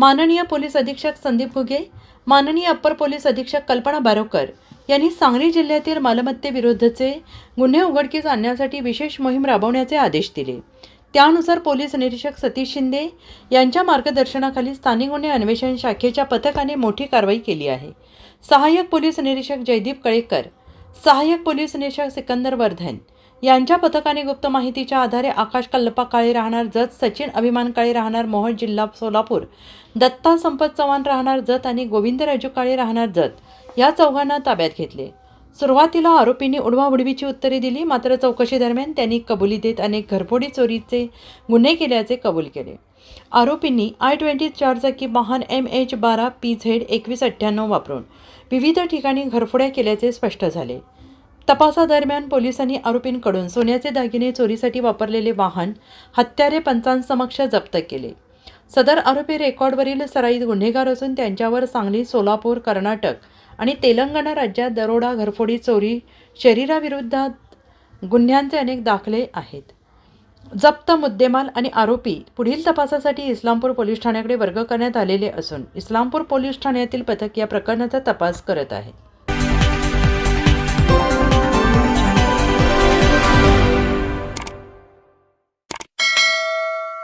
माननीय पोलीस अधीक्षक संदीप घुगे, माननीय अप्पर पोलीस अधीक्षक कल्पना बारोकर यांनी सांगली जिल्ह्यातील मालमत्तेविरुद्धचे गुन्हे उघडकीस आणण्यासाठी विशेष मोहीम राबवण्याचे आदेश दिले। त्यानुसार पोलीस निरीक्षक सतीश शिंदे यांच्या मार्गदर्शनाखाली स्थानिक गुन्हे अन्वेषण शाखेच्या पथकाने मोठी कारवाई केली आहे। सहाय्यक पोलीस निरीक्षक जयदीप कळेकर, सहाय्यक पोलीस निरीक्षक सिकंदर वर्धन यांच्या पथकाने गुप्त माहितीच्या आधारे आकाश कल्पा काळे राहणार जत, सचिन अभिमान काळे राहणार मोहोळ जिल्हा सोलापूर, दत्ता संपत चव्हाण राहणार जत आणि गोविंद राजू काळे राहणार जत या चौघांना ताब्यात घेतले। सुरुवातीला आरोपींनी उडवाउडवीची उत्तरे दिली, मात्र चौकशी दरम्यान त्यांनी कबुली देत अनेक घरफोडी चोरीचे गुन्हे केल्याचे कबूल केले। आरोपींनी I-20 चारचाकी वाहन MH12 PZ 2198 वापरून विविध ठिकाणी घरफोड्या केल्याचे स्पष्ट झाले। तपासादरम्यान पोलिसांनी आरोपींकडून सोन्याचे दागिने चोरीसाठी वापरलेले वाहन, हत्यारे पंचांसमक्ष जप्त केले। सदर आरोपी रेकॉर्डवरील सराईत गुन्हेगार असून त्यांच्यावर सांगली, सोलापूर, कर्नाटक आणि तेलंगणा राज्यात दरोडा, घरफोडी, चोरी, शरीराविरुद्ध गुन्ह्यांचे अनेक दाखले आहेत। जप्त मुद्देमाल आणि आरोपी पुढील तपासासाठी इस्लामपूर पोलीस ठाण्याकडे वर्ग करण्यात आलेले असून इस्लामपूर पोलीस ठाण्यातील पथक या प्रकरणाचा तपास करत आहे।